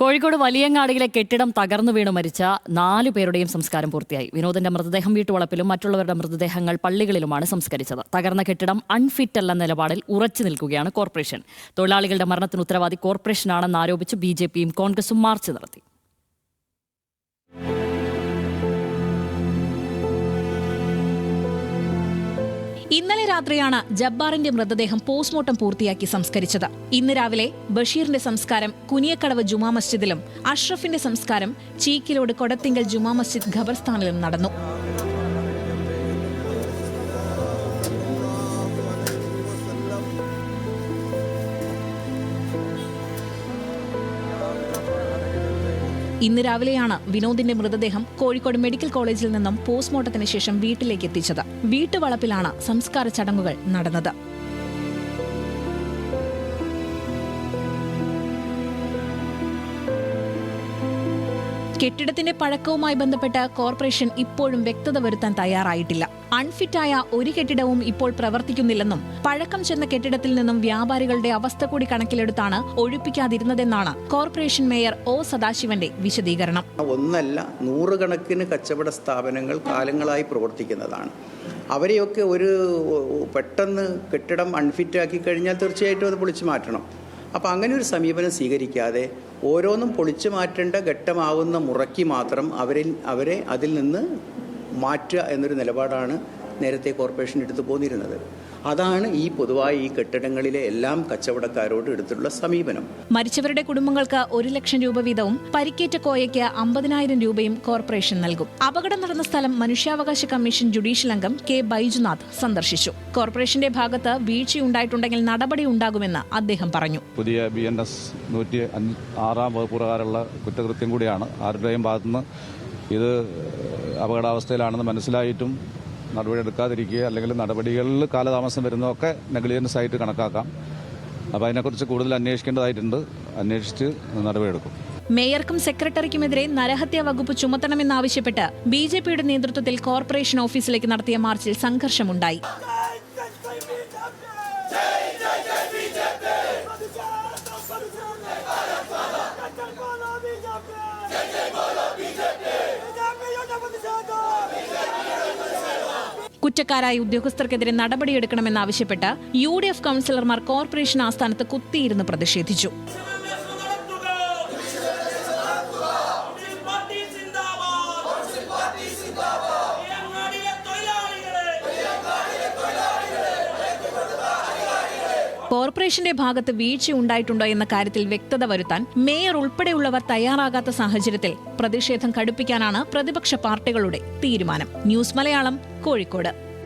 കോഴിക്കോട് വലിയങ്ങാടിയിലെ കെട്ടിടം തകർന്നു വീണ് മരിച്ച 4 പേരുടെയും സംസ്കാരം പൂർത്തിയായി. വിനോദിന്റെ മൃതദേഹം വീട്ടുവളപ്പിലും മറ്റുള്ളവരുടെ മൃതദേഹങ്ങൾ പള്ളികളിലുമാണ് സംസ്കരിച്ചത്. തകർന്ന കെട്ടിടം അൺഫിറ്റ് അല്ലെന്ന നിലപാടിൽ ഉറച്ചു നിൽക്കുകയാണ് കോർപ്പറേഷൻ. തൊഴിലാളികളുടെ മരണത്തിന് ഉത്തരവാദി കോർപ്പറേഷനാണെന്ന് ആരോപിച്ച് BJPയും കോൺഗ്രസും മാർച്ച് നടത്തി. ഇന്നലെ രാത്രിയാണ് ജബ്ബാറിന്റെ മൃതദേഹം പോസ്റ്റ്മോർട്ടം പൂർത്തിയാക്കി സംസ്കരിച്ചത്. ഇന്ന് രാവിലെ ബഷീറിന്റെ സംസ്കാരം കുനിയക്കടവ് ജുമാ മസ്ജിദിലും അഷ്റഫിന്റെ സംസ്കാരം ചീക്കിലോട് കൊടത്തിങ്കൽ ജുമാ മസ്ജിദ് ഖബർസ്ഥാനിലും നടന്നു. ഇന്ന് രാവിലെയാണ് വിനോദിന്റെ മൃതദേഹം കോഴിക്കോട് മെഡിക്കൽ കോളേജിൽ നിന്നും പോസ്റ്റ്മോർട്ടത്തിന് ശേഷം വീട്ടിലേക്ക് എത്തിച്ചത്. വീട്ടുവളപ്പിലാണ് സംസ്കാര ചടങ്ങുകൾ നടന്നത്. കെട്ടിടത്തിന്റെ പഴക്കവുമായി ബന്ധപ്പെട്ട് കോർപ്പറേഷൻ ഇപ്പോഴും വ്യക്തത വരുത്താൻ തയ്യാറായിട്ടില്ല. അൺഫിറ്റായ ഒരു കെട്ടിടവും ഇപ്പോൾ പ്രവർത്തിക്കുന്നില്ലെന്നും പഴക്കം ചെന്ന കെട്ടിടത്തിൽ നിന്നും വ്യാപാരികളുടെ അവസ്ഥ കൂടി കണക്കിലെടുത്താണ് ഒഴിപ്പിക്കാതിരുന്നതെന്നാണ് കോർപ്പറേഷൻ മേയർ ഒ സദാശിവന്റെ വിശദീകരണം. ഒന്നല്ല, നൂറുകണക്കിന് കച്ചവട സ്ഥാപനങ്ങൾ കാലങ്ങളായി പ്രവർത്തിക്കുന്നതാണ്. അവരെയൊക്കെ പെട്ടെന്ന് കെട്ടിടം അൺഫിറ്റാക്കി കഴിഞ്ഞാൽ തീർച്ചയായിട്ടും അത് പൊളിച്ചു മാറ്റണം. അപ്പോൾ അങ്ങനെ ഒരു സമീപനം സ്വീകരിക്കാതെ ഓരോന്നും പൊളിച്ചു മാറ്റേണ്ട ഘട്ടമാവുന്ന മുറയ്ക്ക് മാത്രം അവരെ അതിൽ നിന്ന് മാറ്റുക എന്നൊരു നിലപാടാണ് നേരത്തെ കോർപ്പറേഷൻ എടുത്തു പോന്നിരുന്നത്. അതാണ് പൊതുവായി ഈ കെട്ടിടങ്ങളിലെ എല്ലാം കച്ചവടക്കാരോട് എടുത്തിട്ടുള്ള സമീപനം. മരിച്ചവരുടെ കുടുംബങ്ങൾക്ക് 1 ലക്ഷം രൂപ വീതവും പരിക്കേറ്റ കോയയ്ക്ക് 50,000 രൂപയും കോർപ്പറേഷൻ നൽകും. അപകടം നടന്ന സ്ഥലം മനുഷ്യാവകാശ കമ്മീഷൻ ജുഡീഷ്യൽ അംഗം കെ ബൈജുനാഥ് സന്ദർശിച്ചു. കോർപ്പറേഷന്റെ ഭാഗത്ത് വീഴ്ചയുണ്ടായിട്ടുണ്ടെങ്കിൽ നടപടി ഉണ്ടാകുമെന്ന് അദ്ദേഹം പറഞ്ഞു. പുതിയ BNS 106 വകുപ്പ് പ്രകാരമുള്ള കുറ്റകൃത്യം കൂടിയാണ്. ആരുടെയും ഭാഗത്തുനിന്ന് ഇത് അപകടാവസ്ഥയിലാണെന്ന് മനസ്സിലായിട്ടും നടപടിയെടുക്കാതിരിക്കുക, അല്ലെങ്കിൽ നടപടികളിൽ കാലതാമസം വരുന്നതൊക്കെ നെഗ്ലിജൻസ് ആയിട്ട് കണക്കാക്കാം. അപ്പോൾ അതിനെക്കുറിച്ച് കൂടുതൽ അന്വേഷിക്കേണ്ടതായിട്ടുണ്ട്. അന്വേഷിച്ച് നടപടിയെടുക്കും. മേയർക്കും സെക്രട്ടറിക്കുമെതിരെ നരഹത്യാ വകുപ്പ് ചുമത്തണമെന്നാവശ്യപ്പെട്ട് BJPയുടെ നേതൃത്വത്തിൽ കോർപ്പറേഷൻ ഓഫീസിലേക്ക് നടത്തിയ മാർച്ചിൽ സംഘർഷമുണ്ടായി. കുറ്റക്കാരായ ഉദ്യോഗസ്ഥർക്കെതിരെ നടപടിയെടുക്കണമെന്നാവശ്യപ്പെട്ട് UDF കൌൺസിലർമാർ കോർപ്പറേഷൻ ആസ്ഥാനത്ത് കുത്തിയിരുന്ന് പ്രതിഷേധിച്ചു. കോർപ്പറേഷന്റെ ഭാഗത്ത് വീഴ്ചയുണ്ടായിട്ടുണ്ടോ എന്ന കാര്യത്തിൽ വ്യക്തത വരുത്താൻ മേയർ ഉൾപ്പെടെയുള്ളവർ തയ്യാറാകാത്ത സാഹചര്യത്തിൽ പ്രതിഷേധം കടുപ്പിക്കാനാണ് പ്രതിപക്ഷ പാർട്ടികളുടെ തീരുമാനം. ന്യൂസ് മലയാളം, കോഴിക്കോട്.